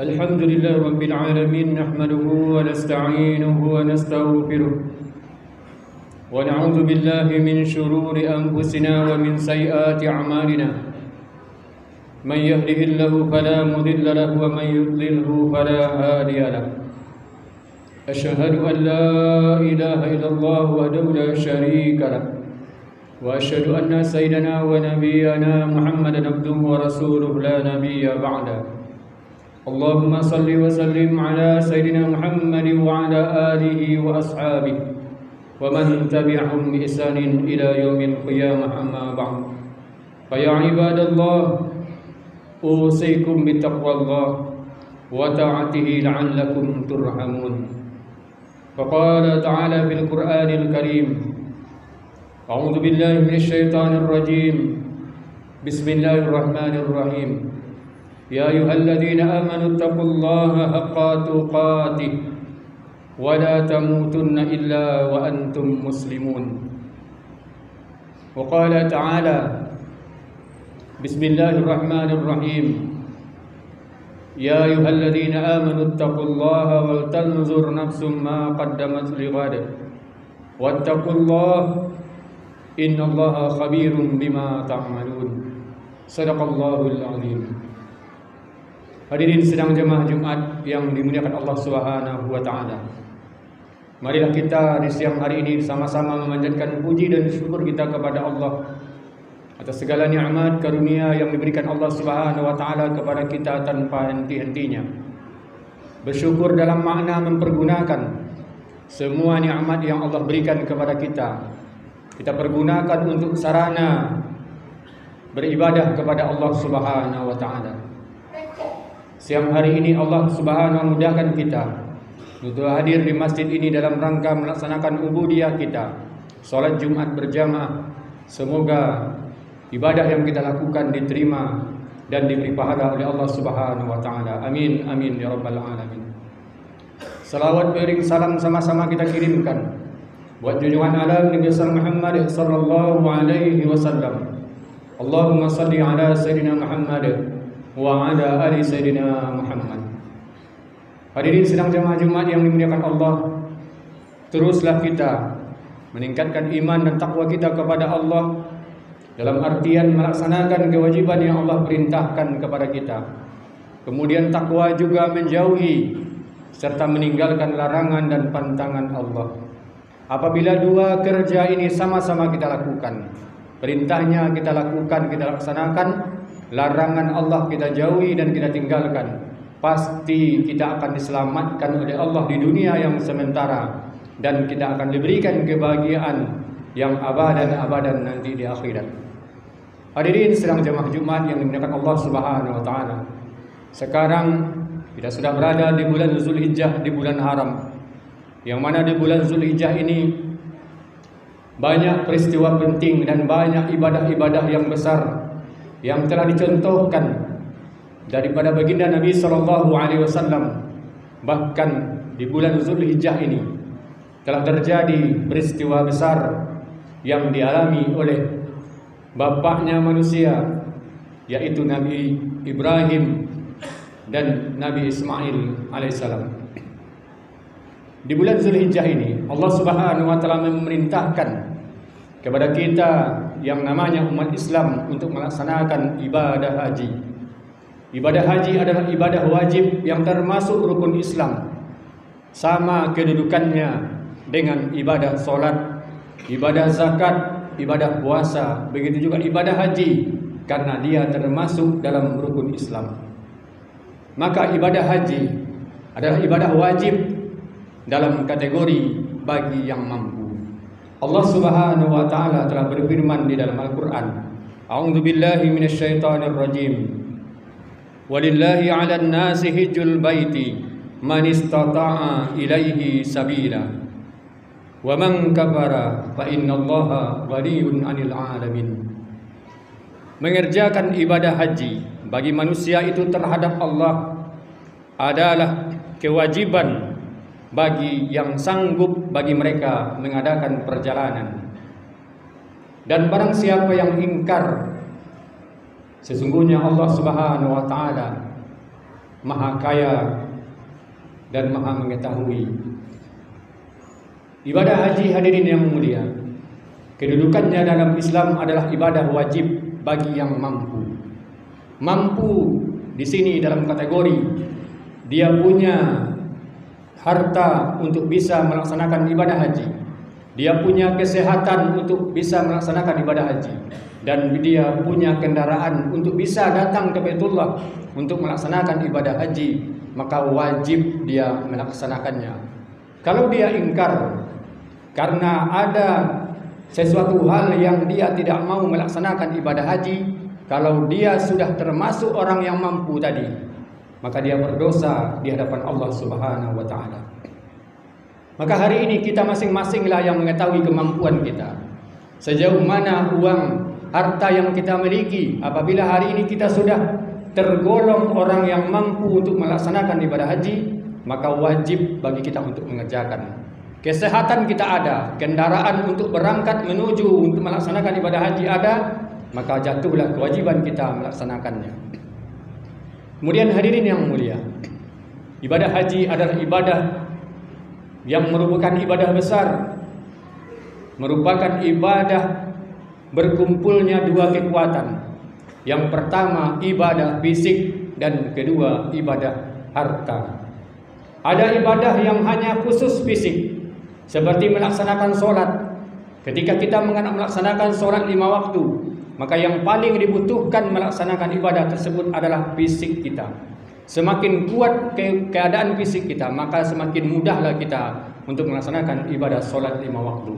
الحمد لله رب العالمين نحمده ونستعينه ونستغفره ونعوذ بالله من شرور أنفسنا ومن سيئات أعمالنا من يهده الله فلا مضل له ومن يضلله فلا هادي له أشهد أن لا إله إلا الله وحده لا شريك له وأشهد أن سيدنا ونبينا محمدا عبده ورسوله لا نبي بعده اللهم صل وسلم على سيدنا محمد وعلى آله وأصحابه ومن تبعهم بإحسان إلى يوم القيامة أما بعد فيا عباد الله أوصيكم بتقوى الله وطاعته لعلكم ترحمون فقال تعالى في القرآن الكريم أعوذ بالله من الشيطان الرجيم بسم الله الرحمن الرحيم يا أيها الذين آمنوا اتقوا الله حق تقاته ولا تموتن إلا وأنتم مسلمون وقال تعالى بسم الله الرحمن الرحيم يا أيها الذين آمنوا اتقوا الله ولتنظر نفس ما قدمت لغد واتقوا الله Inna Allah khabirum bima ta'malun. Sadaqallahul azim. Hadirin sedang jemaah Jumat yang dimuliakan Allah Subhanahu wa taala. Marilah kita di siang hari ini sama-sama memanjatkan puji dan syukur kita kepada Allah atas segala nikmat karunia yang diberikan Allah Subhanahu wa taala kepada kita tanpa henti-hentinya. Bersyukur dalam makna mempergunakan semua nikmat yang Allah berikan kepada kita. Kita pergunakan untuk sarana beribadah kepada Allah Subhanahu wa taala. Siang hari ini Allah Subhanahu memudahkan kita untuk hadir di masjid ini dalam rangka melaksanakan ubudiyah kita, salat Jumat berjamaah. Semoga ibadah yang kita lakukan diterima dan diberi pahala oleh Allah Subhanahu wa taala. Amin amin ya rabbal alamin. Salawat beriring salam sama-sama kita kirimkan buat junjungan alam Nabi Muhammad sallallahu alaihi wasallam. Allahumma salli ala sayyidina Muhammad wa ala ali sayyidina Muhammad. Hadirin sedang jemaah Jumat yang dimuliakan Allah, teruslah kita meningkatkan iman dan takwa kita kepada Allah dalam artian melaksanakan kewajiban yang Allah perintahkan kepada kita. Kemudian takwa juga menjauhi serta meninggalkan larangan dan pantangan Allah. Apabila dua kerja ini sama-sama kita lakukan, perintahnya kita lakukan, kita laksanakan, larangan Allah kita jauhi dan kita tinggalkan, pasti kita akan diselamatkan oleh Allah di dunia yang sementara dan kita akan diberikan kebahagiaan yang abadan nanti di akhirat. Hadirin sedang jemaah Jumat yang dimuliakan Allah Subhanahu wa taala. Sekarang kita sudah berada di bulan Zulhijjah, di bulan haram. Yang mana di bulan Zulhijjah ini banyak peristiwa penting dan banyak ibadah-ibadah yang besar yang telah dicontohkan daripada baginda Nabi sallallahu alaihi wasallam. Bahkan di bulan Zulhijjah ini telah terjadi peristiwa besar yang dialami oleh bapaknya manusia, yaitu Nabi Ibrahim dan Nabi Ismail alaihissalam. Di bulan Zulhijjah ini Allah Subhanahu wa taala memerintahkan kepada kita yang namanya umat Islam untuk melaksanakan ibadah haji. Ibadah haji adalah ibadah wajib yang termasuk rukun Islam. Sama kedudukannya dengan ibadah solat, ibadah zakat, ibadah puasa, begitu juga ibadah haji, karena dia termasuk dalam rukun Islam. Maka ibadah haji adalah ibadah wajib dalam kategori bagi yang mampu. Allah Subhanahu wa taala telah berfirman di dalam Al-Qur'an, A'udzu billahi minasyaitonir rajim. Walillahi 'alan nasi hajjul baiti man istata'a ilaihi sabila. Wa man kafara fa innallaha ghaniyyun 'anil 'alamin. Mengerjakan ibadah haji bagi manusia itu terhadap Allah adalah kewajiban bagi yang sanggup bagi mereka mengadakan perjalanan. Dan barang siapa yang ingkar, sesungguhnya Allah Subhanahu wa taala Maha Kaya dan Maha Mengetahui. Ibadah haji hadirin yang mulia, kedudukannya dalam Islam adalah ibadah wajib bagi yang mampu. Mampu di sini dalam kategori dia punya harta untuk bisa melaksanakan ibadah haji, dia punya kesehatan untuk bisa melaksanakan ibadah haji, dan dia punya kendaraan untuk bisa datang ke Baitullah untuk melaksanakan ibadah haji, maka wajib dia melaksanakannya. Kalau dia ingkar karena ada sesuatu hal yang dia tidak mau melaksanakan ibadah haji, kalau dia sudah termasuk orang yang mampu tadi, maka dia berdosa di hadapan Allah Subhanahu wa taala. Maka hari ini kita masing-masinglah yang mengetahui kemampuan kita. Sejauh mana uang, harta yang kita miliki, apabila hari ini kita sudah tergolong orang yang mampu untuk melaksanakan ibadah haji, maka wajib bagi kita untuk mengerjakan. Kesehatan kita ada, kendaraan untuk berangkat menuju untuk melaksanakan ibadah haji ada, maka jatuhlah kewajiban kita melaksanakannya. Kemudian hadirin yang mulia, ibadah haji adalah ibadah yang merupakan ibadah besar, merupakan ibadah berkumpulnya dua kekuatan. Yang pertama ibadah fisik dan kedua ibadah harta. Ada ibadah yang hanya khusus fisik, seperti melaksanakan sholat. Ketika kita melaksanakan sholat 5 waktu, maka yang paling dibutuhkan melaksanakan ibadah tersebut adalah fisik kita. Semakin kuat keadaan fisik kita, maka semakin mudahlah kita untuk melaksanakan ibadah sholat 5 waktu.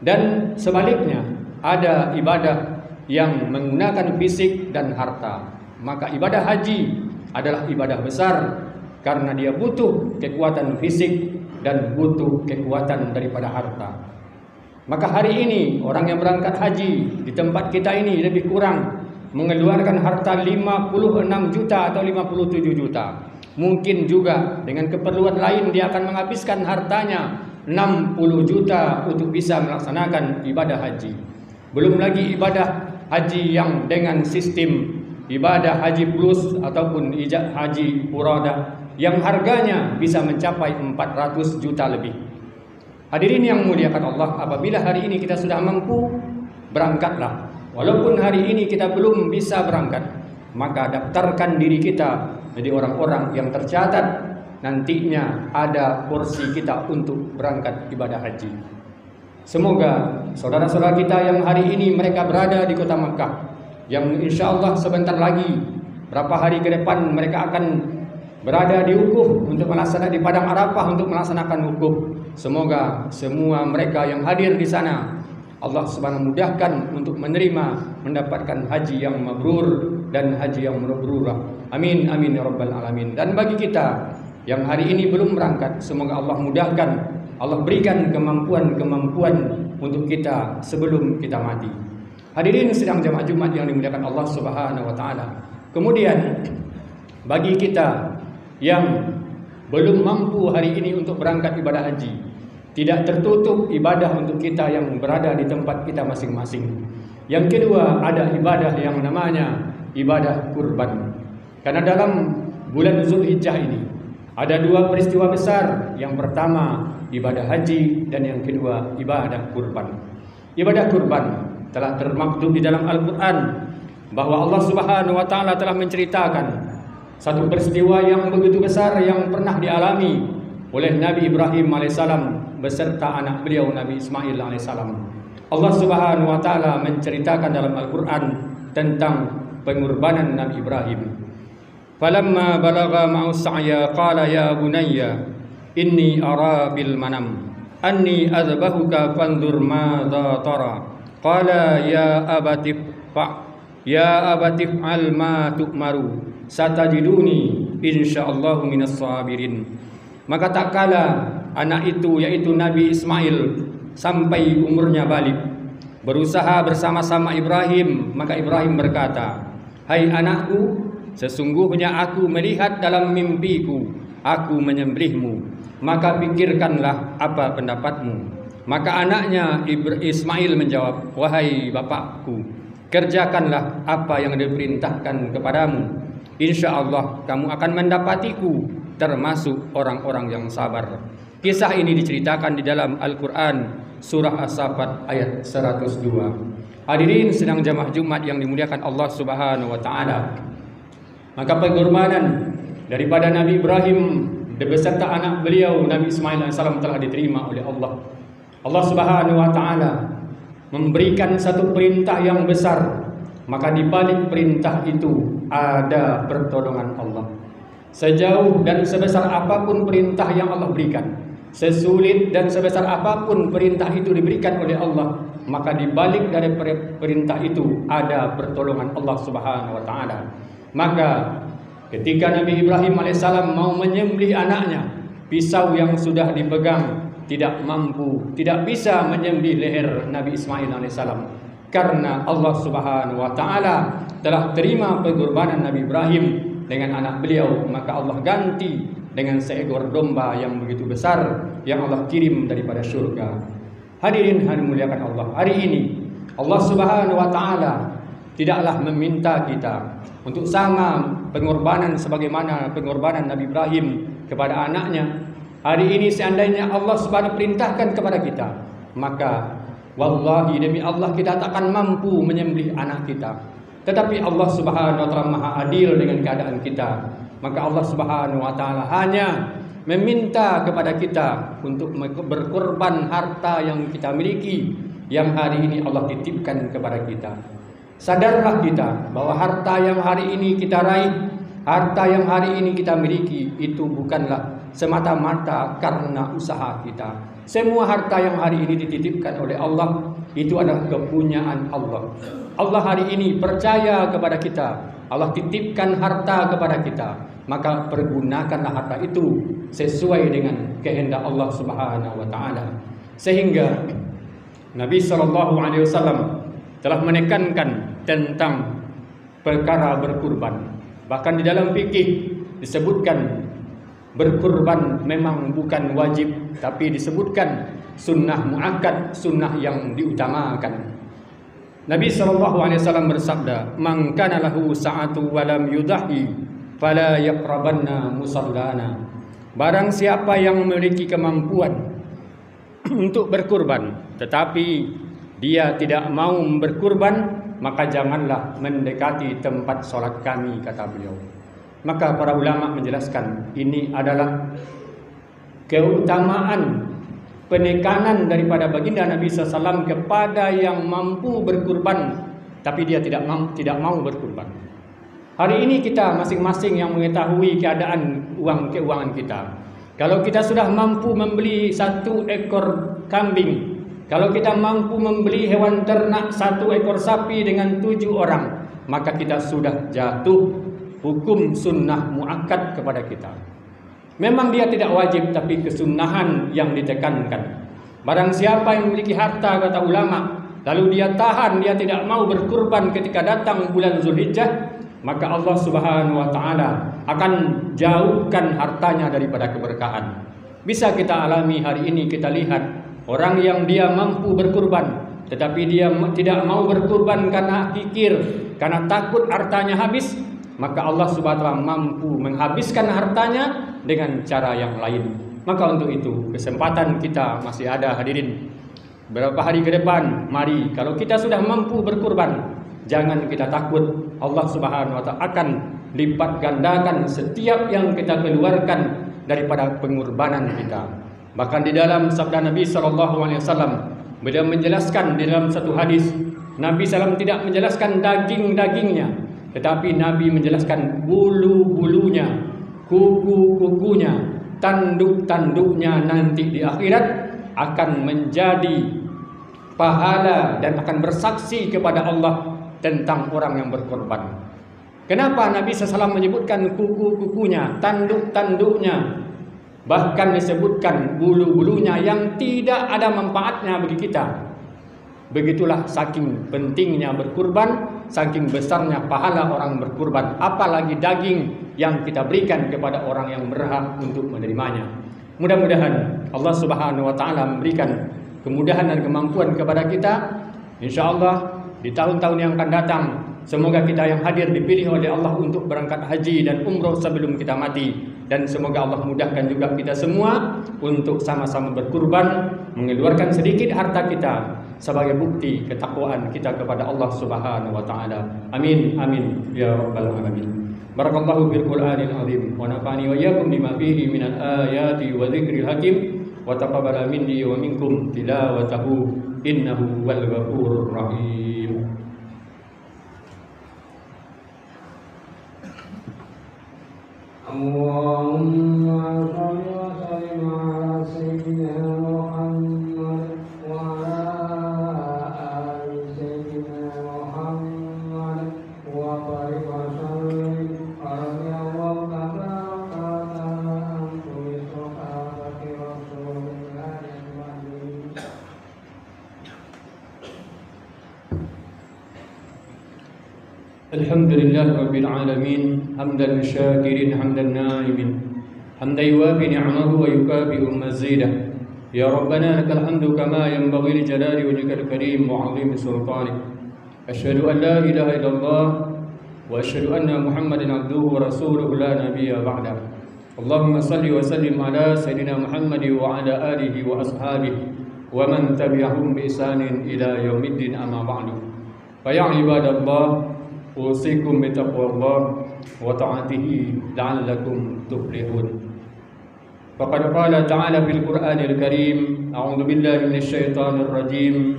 Dan sebaliknya, ada ibadah yang menggunakan fisik dan harta. Maka ibadah haji adalah ibadah besar karena dia butuh kekuatan fisik dan butuh kekuatan daripada harta. Maka hari ini orang yang berangkat haji di tempat kita ini lebih kurang mengeluarkan harta 56 juta atau 57 juta. Mungkin juga dengan keperluan lain dia akan menghabiskan hartanya 60 juta untuk bisa melaksanakan ibadah haji. Belum lagi ibadah haji yang dengan sistem ibadah haji plus ataupun haji furadah yang harganya bisa mencapai 400 juta lebih. Hadirin yang muliakan Allah, apabila hari ini kita sudah mampu, berangkatlah. Walaupun hari ini kita belum bisa berangkat, maka daftarkan diri kita menjadi orang-orang yang tercatat. Nantinya ada porsi kita untuk berangkat ibadah haji. Semoga saudara-saudara kita yang hari ini mereka berada di kota Makkah, yang insya Allah sebentar lagi, berapa hari ke depan mereka akan berada di wukuf untuk melaksanakan di Padang Arafah untuk melaksanakan wukuf. Semoga semua mereka yang hadir di sana Allah Subhanahu mudahkan untuk mendapatkan haji yang mabrur dan haji yang mabrurah. Amin amin ya rabbal alamin. Dan bagi kita yang hari ini belum berangkat, semoga Allah mudahkan, Allah berikan kemampuan untuk kita sebelum kita mati. Hadirin sidang jamaah Jumat yang dimuliakan Allah Subhanahu wa taala. Kemudian bagi kita yang belum mampu hari ini untuk berangkat ibadah haji, tidak tertutup ibadah untuk kita yang berada di tempat kita masing-masing. Yang kedua, ada ibadah yang namanya ibadah kurban. Karena dalam bulan Zulhijjah ini ada dua peristiwa besar. Yang pertama ibadah haji dan yang kedua ibadah kurban. Ibadah kurban telah termaktub di dalam Al-Quran bahwa Allah Subhanahu wa taala telah menceritakan satu peristiwa yang begitu besar yang pernah dialami oleh Nabi Ibrahim alaihissalam beserta anak beliau Nabi Ismail alaihissalam. Allah Subhanahu wa taala menceritakan dalam Al-Quran tentang pengorbanan Nabi Ibrahim. Falamma balagha ma'u sa'ya qala ya bunayya inni ara bil manam anni azbahuka fanzur madza tara. Qala ya abati fa'al ma tu'maru satajiduni insyaallahu minas sabirin. Maka tak kala anak itu, yaitu Nabi Ismail, sampai umurnya balik, berusaha bersama-sama Ibrahim, maka Ibrahim berkata, "Hai anakku, sesungguhnya aku melihat dalam mimpiku aku menyembelihmu, maka pikirkanlah apa pendapatmu." Maka anaknya Ismail menjawab, "Wahai bapakku, kerjakanlah apa yang diperintahkan kepadamu. Insya-Allah kamu akan mendapatiku termasuk orang-orang yang sabar." Kisah ini diceritakan di dalam Al-Quran surah As-Saffat ayat 102. Hadirin sedang jamaah Jumat yang dimuliakan Allah Subhanahu wa taala. Maka pengorbanan daripada Nabi Ibrahim beserta anak beliau Nabi Ismail AS telah diterima oleh Allah. Allah Subhanahu wa taala memberikan satu perintah yang besar, maka di balik perintah itu ada pertolongan Allah. Sejauh dan sebesar apapun perintah yang Allah berikan, sesulit dan sebesar apapun perintah itu diberikan oleh Allah, maka di balik dari perintah itu ada pertolongan Allah Subhanahu wa taala. Maka ketika Nabi Ibrahim alaihissalam mau menyembelih anaknya, pisau yang sudah dipegang tidak bisa menyembelih leher Nabi Ismail alaihissalam, karena Allah Subhanahu wa taala telah terima pengorbanan Nabi Ibrahim dengan anak beliau, maka Allah ganti dengan seekor domba yang begitu besar yang Allah kirim daripada surga. Hadirin yang dimuliakan Allah, hari ini Allah Subhanahu wa taala tidaklah meminta kita untuk sama pengorbanan sebagaimana pengorbanan Nabi Ibrahim kepada anaknya. Hari ini seandainya Allah Subhanahu perintahkan kepada kita, maka wallahi demi Allah kita tak akan mampu menyembelih anak kita. Tetapi Allah Subhanahu wa taala Maha adil dengan keadaan kita. Maka Allah Subhanahu wa taala hanya meminta kepada kita untuk berkorban harta yang kita miliki, yang hari ini Allah titipkan kepada kita. Sadarlah kita bahwa harta yang hari ini kita raih, harta yang hari ini kita miliki, itu bukanlah semata-mata karena usaha kita. Semua harta yang hari ini dititipkan oleh Allah itu adalah kepunyaan Allah. Allah hari ini percaya kepada kita, Allah titipkan harta kepada kita, maka pergunakanlah harta itu sesuai dengan kehendak Allah Subhanahu wa taala. Sehingga Nabi SAW telah menekankan tentang perkara berkurban. Bahkan di dalam fikih disebutkan berkurban memang bukan wajib, tapi disebutkan sunnah muakkad, sunnah yang diutamakan. Nabi SAW bersabda, "Man kana lahu sa'atu wa lam yudahi fala yaqrabanna musallana." Barang siapa yang memiliki kemampuan untuk berkurban tetapi dia tidak mau berkurban, maka janganlah mendekati tempat solat kami, kata beliau. Maka para ulama menjelaskan ini adalah keutamaan penekanan daripada baginda Nabi SAW kepada yang mampu berkurban tapi dia tidak mau berkurban. Hari ini kita masing-masing yang mengetahui keadaan keuangan kita. Kalau kita sudah mampu membeli 1 ekor kambing, kalau kita mampu membeli hewan ternak 1 ekor sapi dengan 7 orang, maka kita sudah jatuh hukum sunnah muakkad kepada kita. Memang dia tidak wajib, tapi kesunnahan yang ditekankan. Barang siapa yang memiliki harta, kata ulama, lalu dia tahan, dia tidak mau berkurban ketika datang bulan Zulhijjah, maka Allah Subhanahu wa taala akan jauhkan hartanya daripada keberkahan. Bisa kita alami hari ini, kita lihat orang yang dia mampu berkurban, tetapi dia tidak mau berkurban karena kikir, karena takut hartanya habis, maka Allah Subhanahu wa taala mampu menghabiskan hartanya dengan cara yang lain. Maka untuk itu kesempatan kita masih ada, hadirin. Berapa hari ke depan, mari kalau kita sudah mampu berkurban, jangan kita takut. Allah Subhanahu wa taala akan lipat gandakan setiap yang kita keluarkan daripada pengorbanan kita. Bahkan di dalam sabda Nabi SAW, beliau menjelaskan di dalam satu hadis, Nabi SAW tidak menjelaskan daging-dagingnya, tetapi Nabi menjelaskan bulu-bulunya, kuku-kukunya, tanduk-tanduknya nanti di akhirat. akan menjadi pahala dan akan bersaksi kepada Allah tentang orang yang berkorban. Kenapa Nabi SAW menyebutkan kuku-kukunya, tanduk-tanduknya, bahkan disebutkan bulu-bulunya yang tidak ada manfaatnya bagi kita. Begitulah saking pentingnya berkurban, saking besarnya pahala orang berkurban, apalagi daging yang kita berikan kepada orang yang berhak untuk menerimanya. Mudah-mudahan Allah Subhanahu wa taala memberikan kemudahan dan kemampuan kepada kita. Insyaallah di tahun-tahun yang akan datang, semoga kita yang hadir dipilih oleh Allah untuk berangkat haji dan umroh sebelum kita mati. Dan semoga Allah mudahkan juga kita semua untuk sama-sama berkurban, mengeluarkan sedikit harta kita sebagai bukti ketakwaan kita kepada Allah Subhanahu wa taala. Amin amin ya rabbal alamin. Barakallahu fil Qur'anil azim wa nafa'ani wa iyyakum bima fihi minal ayati wa dzikril hakim wa taqabbala minni wa minkum tilawatahu innahu wal ghafurur rahim. Allahumma shalli wa sallim ala sayyidina Muhammad wa ala ali sayyidina Muhammad wa barik wa sallim ala Allah tabaraka wa ta'ala antum sahabati Rasulillah ajma'in. Alhamdulillah rabbil alamin hamdan syakirin hamdan na'imin hamdan yuwafi ni'amahu wa yukafi'u mazidah. Ya Rabbana lakal hamdu kama yanbaghi li jalali wajhikal karim wa 'azimi sultanik. Asyhadu an la ilaha illallah wa asyhadu anna Muhammadan abduhu wa rasuluhu la nabiyya ba'dah. Allahumma salli wa sallim ala sayyidina Muhammad wa ala alihi wa ashabihi wa man tabi'ahum bi ihsanin ila yaumiddin amma ba'du. Fa ya ibadallah usikum bitaqwallah wa ta'atihi la'allakum tuflihun. Faqad qala ta'ala fil Qur'anil Karim, a'udzu billahi minasy syaithanir rajim.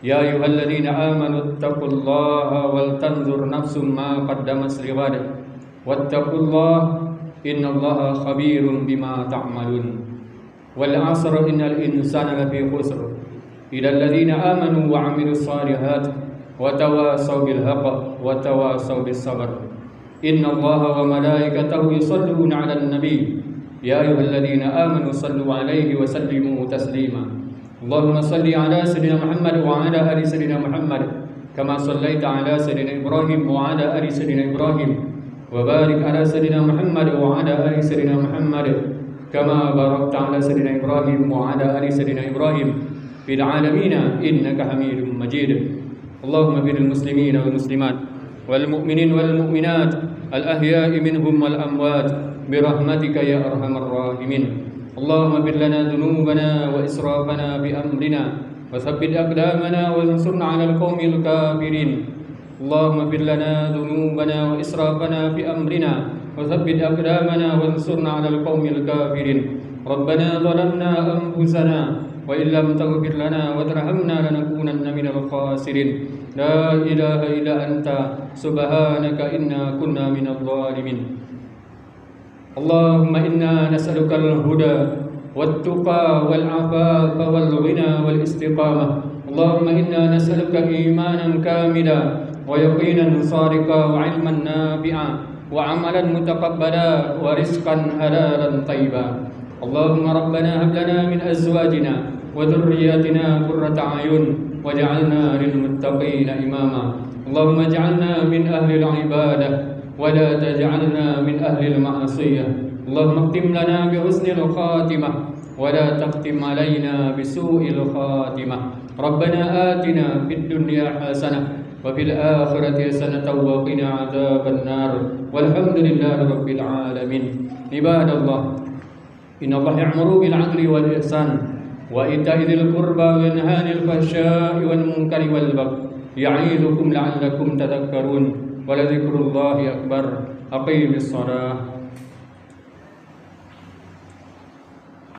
Ya ayyuhalladzina amanu taqullaha wal tanzur nafsum ma qaddamat lighad wattaqullaha innallaha khabirum bima ta'malun. Wal 'asri innal insana lafi khusr illa alladzina amanu wa 'amilus salihati وتواصوا بالحق وتواصوا بالصبر إن الله وملائكته يصلون على النبي يا أيها الذين آمنوا صلوا عليه وسلموا تسليما اللهم صل على سيدنا محمد وعلى آل سيدنا محمد كما صليت على سيدنا إبراهيم وعلى آل سيدنا إبراهيم وبارك على سيدنا محمد وعلى آل سيدنا محمد كما باركت على سيدنا إبراهيم وعلى آل سيدنا إبراهيم في العالمين إنك حميد مجيد. اللهم اغفر للمسلمين والمسلمات والمؤمنين والمؤمنات الأحياء منهم والأموات برحمتك يا أرحم الراحمين. اللهم اغفر لنا ذنوبنا وإسرافنا بأمرنا وثبت أقدامنا وانصرنا على القوم الكافرين. اللهم اغفر لنا ذنوبنا وإسرافنا بأمرنا وثبت أقدامنا وانصرنا على القوم الكافرين. ربنا ظلمنا أنفسنا وإن لم تغفر لنا وترحمنا لنكونن من الخاسرين. لا إله إلا أنت سبحانك إنا كنا من الظالمين. اللهم إنا نسألك الهدى والتقى والعفاف والغنى والاستقامة. اللهم إنا نسألك إيمانا كاملا ويقينا صادقا وعلما نافعا وعملا متقبلا ورزقا حلالا طيبا. اللهم ربنا هب لنا من أزواجنا وذرياتنا قرة أعين واجعلنا للمتقين إماما. اللهم اجعلنا من أهل العبادة ولا تجعلنا من أهل المعصية. اللهم اختم لنا بحسن الخاتمة ولا تختم علينا بسوء الخاتمة. ربنا آتنا في الدنيا حسنة وفي الآخرة حسنة وقنا عذاب النار والحمد لله رب العالمين. عباد الله إن الله يأمر بالعدل والإحسان وإيتاء ذي القربى وينهى عن الفحشاء والمنكر والبغي يعظكم لعلكم تذكرون ولذكر الله أكبر. أقيم الصلاة.